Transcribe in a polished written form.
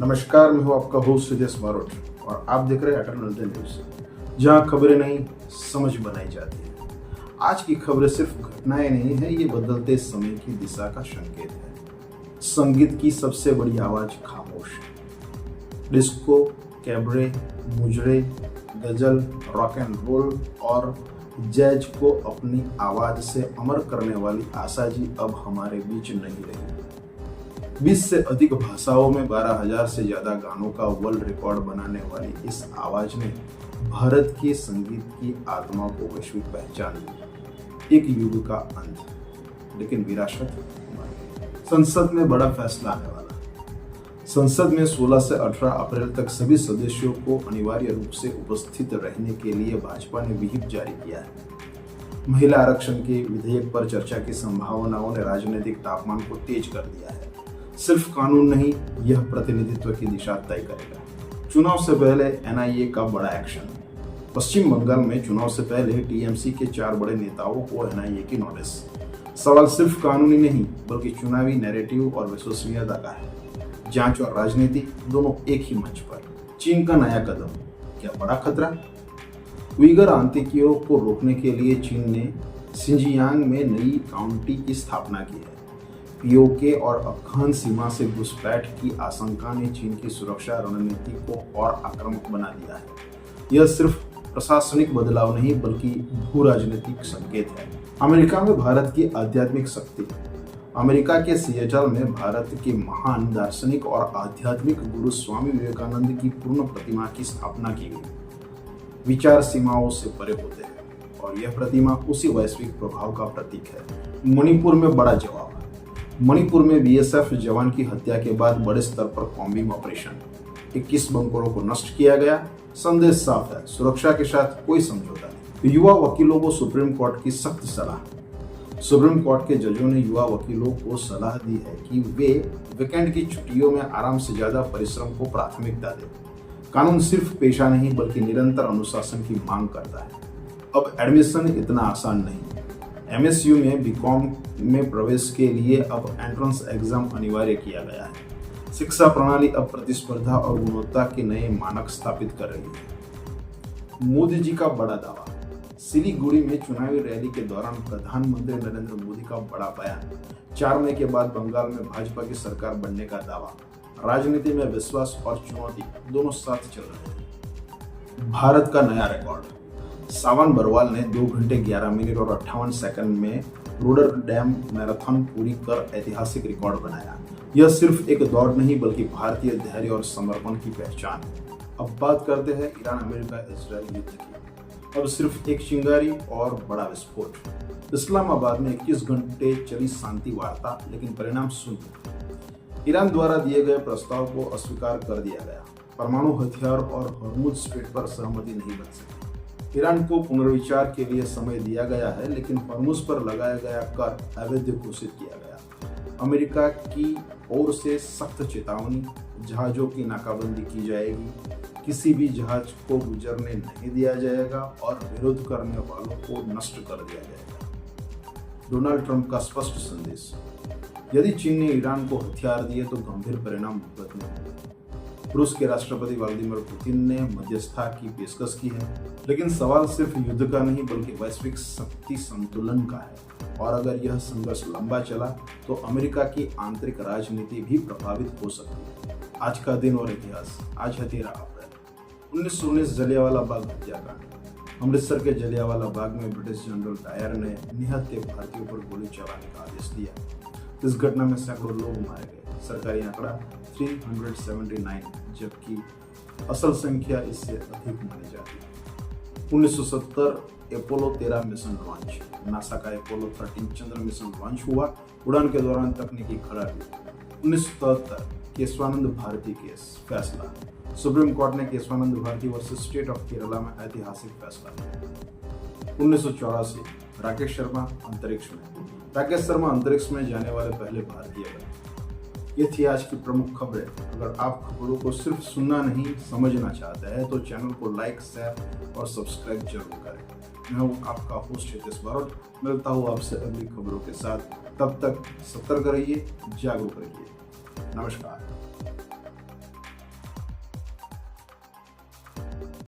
नमस्कार, मैं हूं आपका होस्ट रितेश बारोट और आप देख रहे हैं अटल न्यूज, जहां खबरें नहीं समझ बनाई जाती है। आज की खबरें सिर्फ घटनाएं नहीं है, ये बदलते समय की दिशा का संकेत है। संगीत की सबसे बड़ी आवाज खामोश है। डिस्को, कैबरे, मुजरे, गजल, रॉक एंड रोल और जैज को अपनी आवाज से अमर करने वाली आशा जी अब हमारे बीच नहीं रही। 20 से अधिक भाषाओं में 12,000 से ज्यादा गानों का वर्ल्ड रिकॉर्ड बनाने वाली इस आवाज ने भारत के संगीत की आत्मा को वैश्विक पहचान दी। एक युग का अंत, लेकिन विरासत हमारी। संसद में बड़ा फैसला आने वाला। संसद में 16 से 18 अप्रैल तक सभी सदस्यों को अनिवार्य रूप से उपस्थित रहने के लिए भाजपा ने व्हिप जारी किया है। महिला आरक्षण के विधेयक पर चर्चा की संभावनाओं ने राजनीतिक तापमान को तेज कर दिया है। सिर्फ कानून नहीं, यह प्रतिनिधित्व की दिशा तय करेगा। चुनाव से पहले एनआईए का बड़ा एक्शन। पश्चिम बंगाल में चुनाव से पहले टीएमसी के 4 बड़े नेताओं को एनआईए की नोटिस। सवाल सिर्फ कानूनी नहीं, बल्कि चुनावी नैरेटिव और विश्वसनीयता का है। जांच और राजनीति दोनों एक ही मंच पर। चीन का नया कदम, क्या बड़ा खतरा? उइगर आतंकियों को रोकने के लिए चीन ने सिंजियांग में नई काउंटी की स्थापना की है। पीओके और अफगान सीमा से घुसपैठ की आशंका ने चीन की सुरक्षा रणनीति को और आक्रामक बना दिया है। यह सिर्फ प्रशासनिक बदलाव नहीं, बल्कि भू राजनीतिक संकेत है। अमेरिका में भारत की आध्यात्मिक शक्ति। अमेरिका के सिएटल में भारत के महान दार्शनिक और आध्यात्मिक गुरु स्वामी विवेकानंद की पूर्ण प्रतिमा की स्थापना की गई। विचार सीमाओं से परे होते हैं और यह प्रतिमा उसी वैश्विक प्रभाव का प्रतीक है। मणिपुर में बड़ा जवाब। मणिपुर में बीएसएफ जवान की हत्या के बाद बड़े स्तर पर कॉम्बिंग ऑपरेशन। 21 बंकरों को नष्ट किया गया। संदेश साफ है, सुरक्षा के साथ कोई समझौता नहीं। युवा वकीलों को सुप्रीम कोर्ट की सख्त सलाह। सुप्रीम कोर्ट के जजों ने युवा वकीलों को सलाह दी है कि वे वीकेंड की छुट्टियों में आराम से ज्यादा परिश्रम को प्राथमिकता दें। कानून सिर्फ पेशा नहीं, बल्कि निरंतर अनुशासन की मांग करता है। अब एडमिशन इतना आसान नहीं। एमएसयू में बीकॉम में प्रवेश के लिए अब एंट्रेंस एग्जाम अनिवार्य किया गया है। शिक्षा प्रणाली अब प्रतिस्पर्धा और गुणवत्ता के नए मानक स्थापित कर रही है। मोदी जी का बड़ा दावा। सिलीगुड़ी में चुनावी रैली के दौरान प्रधानमंत्री नरेंद्र मोदी का बड़ा बयान। 4 मई के बाद बंगाल में भाजपा की सरकार बनने का दावा। राजनीति में विश्वास और चुनौती दोनों साथ चल रहे हैं। भारत का नया रिकॉर्ड। सावन बरवाल ने 2 घंटे 11 मिनट और 58 सेकंड में रोटरडैम मैराथन पूरी कर ऐतिहासिक रिकॉर्ड बनाया। यह सिर्फ एक दौड़ नहीं, बल्कि भारतीय धैर्य और समर्पण की पहचान है। अब बात करते हैं ईरान अमेरिका इजरायल युद्ध की। अब सिर्फ एक चिंगारी और बड़ा विस्फोट। इस्लामाबाद में 21 घंटे चली शांति वार्ता, लेकिन परिणाम शून्य। ईरान द्वारा दिए गए प्रस्ताव को अस्वीकार कर दिया गया। परमाणु हथियार और हॉर्मुज स्ट्रेट पर सहमति नहीं बन सकी। ईरान को पुनर्विचार के लिए समय दिया गया है, लेकिन हॉर्मुज पर लगाया गया कर अवैध घोषित किया गया। अमेरिका की ओर से सख्त चेतावनी, जहाजों की नाकाबंदी की जाएगी, किसी भी जहाज को गुजरने नहीं दिया जाएगा और विरोध करने वालों को नष्ट कर दिया जाएगा। डोनाल्ड ट्रंप का स्पष्ट संदेश। यदि चीन ने ईरान को हथियार दिए तो गंभीर परिणाम भुगतने होंगे। रूस के राष्ट्रपति व्लादिमीर पुतिन ने मध्यस्थता की पेशकश की है, लेकिन सवाल सिर्फ युद्ध का नहीं, बल्कि वैश्विक शक्ति संतुलन का है। और अगर यह संघर्ष लंबा चला तो अमेरिका की आंतरिक राजनीति भी प्रभावित हो सकती है। आज का दिन और इतिहास। आज है 13 अप्रैल 1919 जलियांवाला बाग हत्याकांड। अमृतसर के जलियांवाला बाग में ब्रिटिश जनरल डायर ने निहत्थे भारतीयों पर गोली चलाने का आदेश दिया। इस घटना में सैकड़ों लोग मारे गए। सरकारी आंकड़ा 379, जबकि असल संख्या इससे अधिक मानी जाती है। 1970 अपोलो 13 मिशन लॉन्च। नासा का अपोलो 13 चंद्र मिशन लॉन्च हुआ। उड़ान के दौरान तकनीकी खराबी। 1973 केशवानंद भारती केस फैसला। सुप्रीम कोर्ट ने Keshavananda Bharati versus state of Kerala में ऐतिहासिक फैसला लिया। 1984 राकेश शर्मा अंतरिक्ष में। राकेश शर्मा अंतरिक्ष में जाने वाले पहले भारतीय बने। ये थी आज की प्रमुख खबरें। अगर आप खबरों को सिर्फ सुनना नहीं, समझना चाहते हैं तो चैनल को लाइक, शेयर और सब्सक्राइब जरूर करें। मैं हूँ आपका होस्ट रितेश बारोट। मिलता हूँ आपसे अगली खबरों के साथ। तब तक सतर्क रहिए, जागरूक रहिए। नमस्कार।